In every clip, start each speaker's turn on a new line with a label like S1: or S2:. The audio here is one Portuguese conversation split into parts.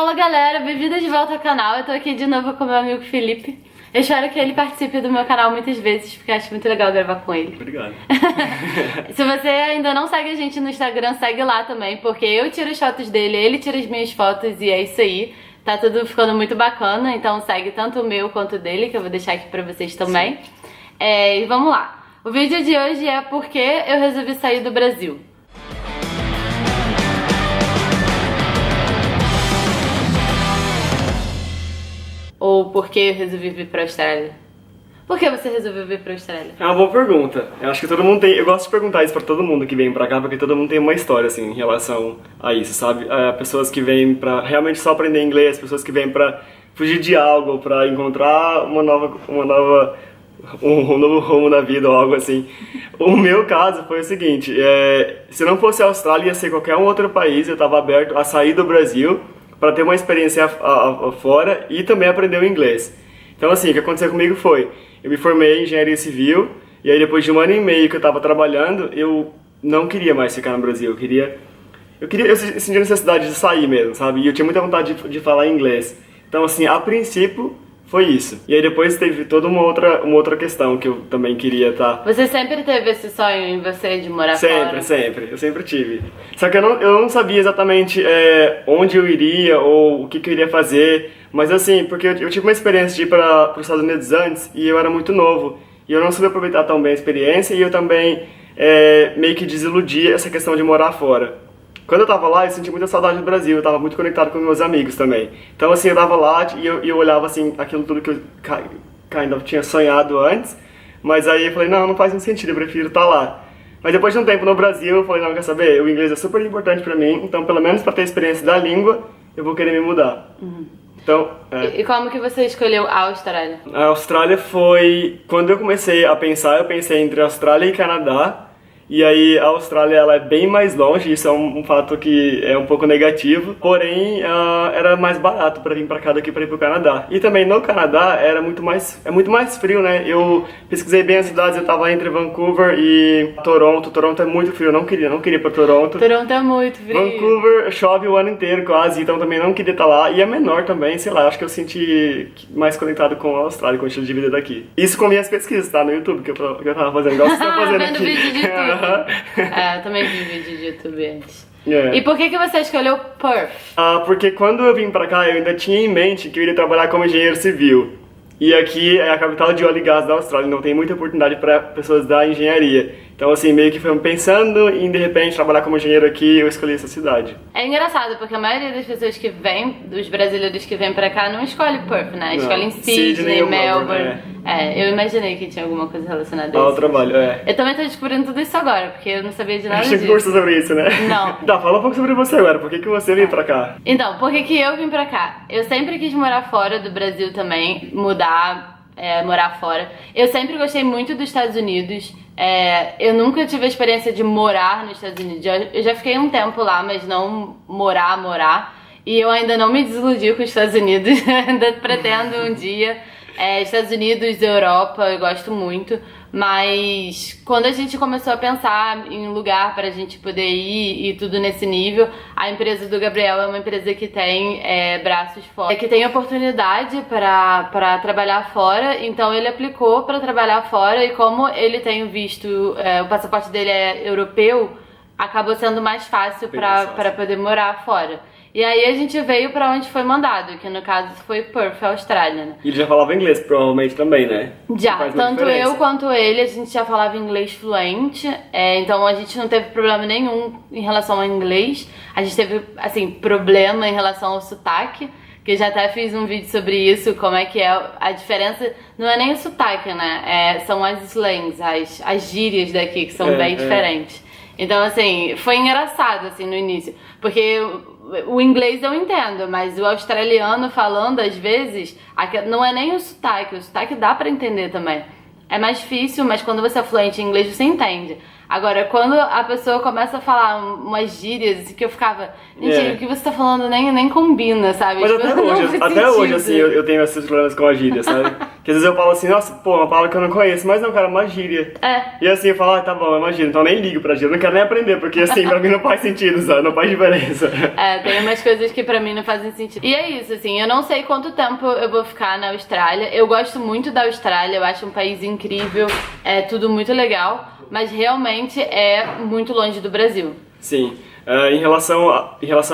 S1: Fala galera, bem-vindos de volta ao canal. Eu tô aqui de novo com meu amigo Felipe. Eu espero que ele participe do meu canal muitas vezes, porque eu acho muito legal gravar com ele.
S2: Obrigado.
S1: Se você ainda não segue a gente no Instagram, segue lá também, porque eu tiro as fotos dele, ele tira as minhas fotos e é isso aí. Tá tudo ficando muito bacana, então segue tanto o meu quanto o dele, que eu vou deixar aqui pra vocês também. E vamos lá. O vídeo de hoje é porque eu resolvi sair do Brasil. Ou por que eu resolvi vir pra Austrália? Por que você resolveu vir pra Austrália?
S2: É uma boa pergunta. Eu acho que todo mundo tem... Eu gosto de perguntar isso pra todo mundo que vem pra cá, porque todo mundo tem uma história, assim, em relação a isso, sabe? Pessoas que vêm pra realmente só aprender inglês, pessoas que vêm pra fugir de algo, pra encontrar um novo rumo na vida ou algo assim. O meu caso foi o seguinte, se não fosse a Austrália, ia ser qualquer um outro país, eu tava aberto a sair do Brasil para ter uma experiência fora e também aprender o inglês. Então assim, o que aconteceu comigo foi, eu me formei em engenharia civil e aí depois de 1 ano e meio que eu estava trabalhando, eu não queria mais ficar no Brasil, eu sentia necessidade de sair mesmo, sabe? E eu tinha muita vontade de falar inglês. Então assim, a princípio foi isso. E aí depois teve toda uma outra questão que eu também queria estar...
S1: Você sempre teve esse sonho em você de morar fora?
S2: Sempre. Eu sempre tive. Só que eu não sabia exatamente onde eu iria ou o que eu iria fazer. Mas assim, porque eu tive uma experiência de ir para os Estados Unidos antes e eu era muito novo. E eu não sabia aproveitar tão bem a experiência e eu também meio que desiludi essa questão de morar fora. Quando eu tava lá, eu senti muita saudade do Brasil, eu tava muito conectado com meus amigos também. Então assim, eu tava lá e eu olhava assim, aquilo tudo que eu ainda tinha sonhado antes, mas aí eu falei, não faz muito sentido, eu prefiro estar lá. Mas depois de um tempo no Brasil, eu falei, não, quer saber, o inglês é super importante pra mim, então pelo menos pra ter a experiência da língua, eu vou querer me mudar.
S1: Uhum.
S2: Então,
S1: E como que você escolheu a Austrália?
S2: A Austrália foi... Quando eu comecei a pensar, eu pensei entre Austrália e Canadá. E aí a Austrália ela é bem mais longe, isso é um fato que é um pouco negativo, porém era mais barato para vir para cá do que para ir para o Canadá. E também no Canadá é muito mais frio, né? Eu pesquisei bem as cidades, eu estava entre Vancouver e Toronto. Toronto é muito frio, eu não queria ir para Toronto.
S1: Toronto é muito frio.
S2: Vancouver chove o ano inteiro quase, então também não queria estar lá. E é menor também, sei lá, acho que eu senti mais conectado com a Austrália, com o estilo de vida daqui. Isso com minhas pesquisas, tá? No YouTube, que eu tava fazendo, igual vocês estão fazendo aqui.
S1: Vídeo de YouTube. Eu também vi vídeo de YouTube antes. E por que você escolheu Perth?
S2: Porque quando eu vim pra cá, eu ainda tinha em mente que eu iria trabalhar como engenheiro civil. E aqui é a capital de óleo e gás da Austrália, não tem muita oportunidade para pessoas da engenharia. Então assim, meio que foi pensando em de repente trabalhar como engenheiro aqui, eu escolhi essa cidade.
S1: É engraçado, porque a maioria das pessoas que vem, dos brasileiros que vêm pra cá, não escolhe Perth, né? Escolhem Sydney, Melbourne. Eu imaginei que tinha alguma coisa relacionada a isso.
S2: Ao trabalho, Eu
S1: também tô descobrindo tudo isso agora, porque eu não sabia de nada
S2: disso. Achei que curso sobre isso, né?
S1: Não.
S2: Tá, fala um pouco sobre você agora, por que você veio pra cá?
S1: Então, por que eu vim pra cá? Eu sempre quis morar fora do Brasil também, morar fora. Eu sempre gostei muito dos Estados Unidos. Eu nunca tive a experiência de morar nos Estados Unidos. Eu já fiquei um tempo lá, mas não morar. E eu ainda não me desiludi com os Estados Unidos. Ainda pretendo um dia. Estados Unidos, Europa, eu gosto muito. Mas quando a gente começou a pensar em um lugar pra gente poder ir e tudo nesse nível, a empresa do Gabriel é uma empresa que tem braços fora, que tem oportunidade pra trabalhar fora, então ele aplicou pra trabalhar fora e como ele tem visto, o passaporte dele é europeu, acabou sendo mais fácil pra poder morar fora. E aí a gente veio pra onde foi mandado, que no caso foi Perth, Austrália, né?
S2: E ele já falava inglês, provavelmente também, né?
S1: Já, tanto eu quanto ele, a gente já falava inglês fluente, então a gente não teve problema nenhum em relação ao inglês. A gente teve, assim, problema em relação ao sotaque, que eu já até fiz um vídeo sobre isso, como é que é a diferença, não é nem o sotaque, né? São as slangs, as gírias daqui, que são bem diferentes. Então, assim, foi engraçado, assim, no início, porque o inglês eu entendo, mas o australiano falando, às vezes, não é nem o sotaque dá pra entender também. É mais difícil, mas quando você é fluente em inglês, você entende. Agora, quando a pessoa começa a falar umas gírias, assim, que eu ficava, gente, o que você tá falando nem combina, sabe?
S2: Mas
S1: Tipo,
S2: até
S1: não
S2: hoje,
S1: faz
S2: até hoje,
S1: sentido.
S2: assim, eu tenho esses problemas com a gíria, sabe? Que às vezes eu falo assim, nossa, pô, uma palavra que eu não conheço, mas não, cara, é uma gíria. E assim, eu falo, tá bom, é uma gíria, então eu nem ligo pra gíria, eu não quero nem aprender, porque assim, pra mim não faz sentido, sabe? Não faz diferença.
S1: Tem umas coisas que pra mim não fazem sentido. E é isso, assim, eu não sei quanto tempo eu vou ficar na Austrália. Eu gosto muito da Austrália, eu acho um país incrível, é tudo muito legal, mas realmente é muito longe do Brasil.
S2: Sim. Em relação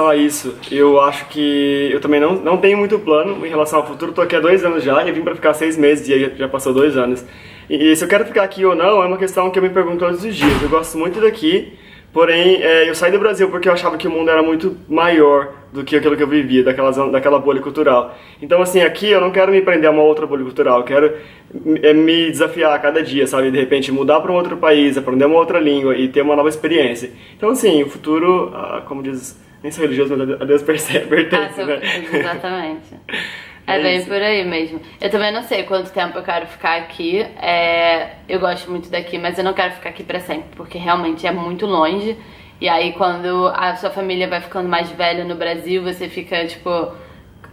S2: a isso, eu acho que eu também não tenho muito plano em relação ao futuro. Tô aqui há 2 anos já e vim pra ficar 6 meses e aí já passou 2 anos. E se eu quero ficar aqui ou não é uma questão que eu me pergunto todos os dias. Eu gosto muito daqui, porém eu saí do Brasil porque eu achava que o mundo era muito maior do que aquilo que eu vivia, daquela bolha cultural. Então assim, aqui eu não quero me prender a uma outra bolha cultural, eu quero me desafiar a cada dia, sabe? De repente mudar para um outro país, aprender uma outra língua e ter uma nova experiência. Então assim, o futuro, como diz, nem sou religioso, mas a Deus pertence, né?
S1: Exatamente. É bem por aí mesmo. Eu também não sei quanto tempo eu quero ficar aqui. Eu gosto muito daqui, mas eu não quero ficar aqui pra sempre, porque realmente é muito longe. E aí quando a sua família vai ficando mais velha no Brasil, você fica tipo...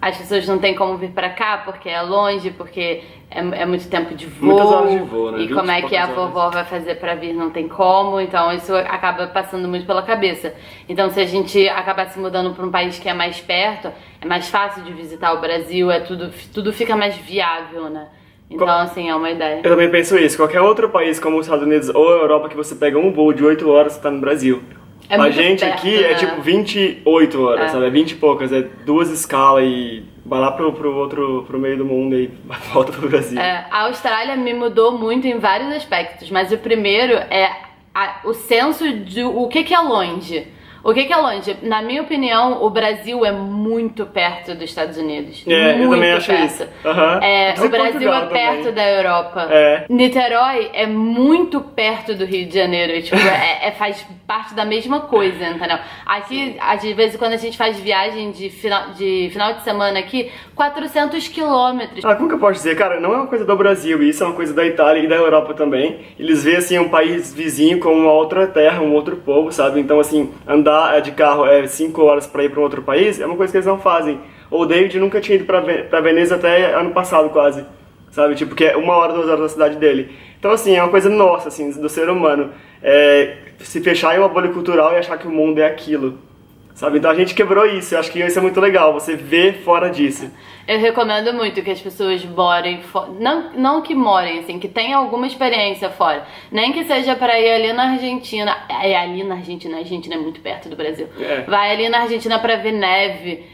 S1: As pessoas não têm como vir pra cá porque é longe, porque é muito tempo de voo.
S2: Muitas horas de voo, né?
S1: E como é que a vovó vai fazer pra vir? Não tem como. Então isso acaba passando muito pela cabeça. Então se a gente acabar se mudando pra um país que é mais perto, é mais fácil de visitar o Brasil, tudo fica mais viável, né? Então, assim, é uma ideia.
S2: Eu também penso isso. Qualquer outro país como os Estados Unidos ou a Europa que você pega um voo de 8 horas, você tá no Brasil. A gente
S1: perto,
S2: aqui
S1: né?
S2: é tipo 28 horas, sabe? É 20 e poucas, é 2 escalas e vai lá pro meio do mundo e volta pro Brasil.
S1: A Austrália me mudou muito em vários aspectos, mas o primeiro é o senso de o que é longe. O que é longe? Na minha opinião, o Brasil é muito perto dos Estados Unidos. Muito
S2: eu também acho
S1: perto.
S2: isso. Uhum.
S1: O Brasil é perto também da Europa. Niterói é muito perto do Rio de Janeiro. Tipo, faz parte da mesma coisa, entendeu? Aqui, às vezes, quando a gente faz viagem de final de semana aqui, 400 quilômetros.
S2: Como que eu posso dizer? Cara, não é uma coisa do Brasil, isso é uma coisa da Itália e da Europa também. Eles veem, assim, um país vizinho como uma outra terra, um outro povo, sabe? Então, assim, andar de carro 5 horas pra ir pra um outro país é uma coisa que eles não fazem. O David nunca tinha ido pra Veneza até ano passado quase, sabe? Tipo, que é 1 hora, 2 horas da cidade dele. Então assim, é uma coisa nossa, assim, do ser humano, se fechar em uma bolha cultural e achar que o mundo é aquilo, sabe? Então a gente quebrou isso, eu acho que isso é muito legal, você vê fora disso.
S1: Eu recomendo muito que as pessoas morem fora, não que morem, assim, que tenham alguma experiência fora. Nem que seja pra ir ali na Argentina. Ali na Argentina, a Argentina é muito perto do Brasil. Vai ali na Argentina pra ver neve,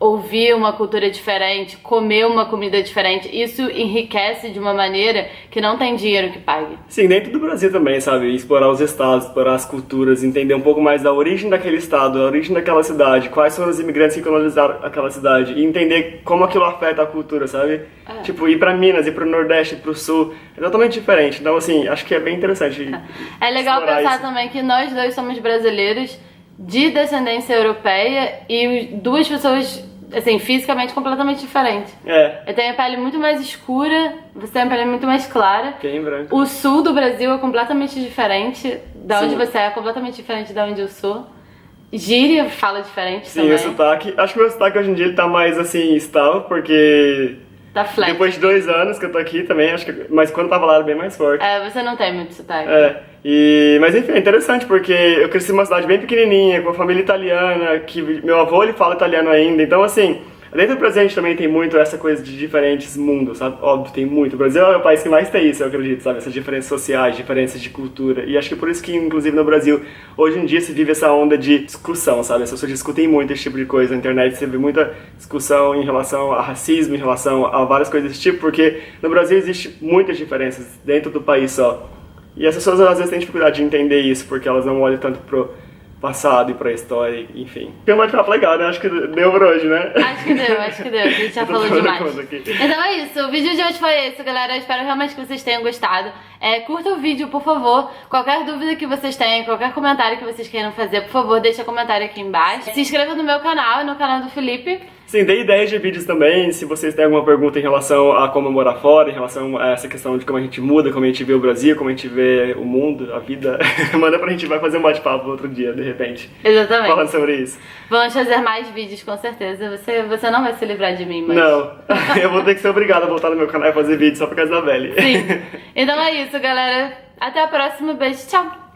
S1: ouvir uma cultura diferente, comer uma comida diferente. Isso enriquece de uma maneira que não tem dinheiro que pague.
S2: Sim, dentro do Brasil também, sabe? Explorar os estados, explorar as culturas, entender um pouco mais da origem daquele estado, a origem daquela cidade, quais foram os imigrantes que colonizaram aquela cidade e entender como aquilo afeta a cultura, sabe? Tipo, ir pra Minas, ir pro Nordeste, ir pro Sul, é totalmente diferente. Então, assim, acho que é bem interessante.
S1: É legal pensar também que nós dois somos brasileiros de descendência europeia e 2 pessoas, assim, fisicamente completamente diferentes. Eu tenho a pele muito mais escura, você tem a pele muito mais clara.
S2: Bem branco.
S1: O sul do Brasil é completamente diferente da onde você é, completamente diferente da onde eu sou. Gíria fala diferente também.
S2: Sim, o sotaque. Acho que o meu sotaque hoje em dia ele tá mais, assim, estável, porque...
S1: Tá flat.
S2: Depois de 2 anos que eu tô aqui também, acho que... Mas quando eu tava lá era bem mais forte.
S1: Você não tem muito sotaque.
S2: Mas enfim, é interessante porque eu cresci numa cidade bem pequenininha, com uma família italiana, que meu avô ele fala italiano ainda, então assim, dentro do Brasil a gente também tem muito essa coisa de diferentes mundos, sabe? Óbvio, tem muito. O Brasil é o país que mais tem isso, eu acredito, sabe? Essas diferenças sociais, diferenças de cultura, e acho que por isso que, inclusive no Brasil, hoje em dia se vive essa onda de discussão, sabe? As pessoas discutem muito esse tipo de coisa, na internet você vê muita discussão em relação a racismo, em relação a várias coisas desse tipo, porque no Brasil existe muitas diferenças dentro do país só. E as pessoas às vezes têm dificuldade de entender isso, porque elas não olham tanto passado e pra história, enfim. Foi um bate-papo legal, né? Acho que deu por hoje, né?
S1: Acho que deu. A gente já falou demais. Então é isso, o vídeo de hoje foi esse, galera. Eu espero realmente que vocês tenham gostado. Curta o vídeo, por favor. Qualquer dúvida que vocês tenham, qualquer comentário que vocês queiram fazer, por favor, deixa comentário aqui embaixo. Se inscreva no meu canal e no canal do Felipe.
S2: Sim, dei ideias de vídeos também, se vocês têm alguma pergunta em relação a como morar fora, em relação a essa questão de como a gente muda, como a gente vê o Brasil, como a gente vê o mundo, a vida, manda pra gente, vai fazer um bate-papo outro dia, de repente.
S1: Exatamente.
S2: Falando sobre isso.
S1: Vamos fazer mais vídeos, com certeza. Você não vai se livrar de mim, mas...
S2: Não, eu vou ter que ser obrigado a voltar no meu canal e fazer vídeo só por causa da Belle.
S1: Sim. Então é isso, galera. Até a próxima. Beijo, tchau.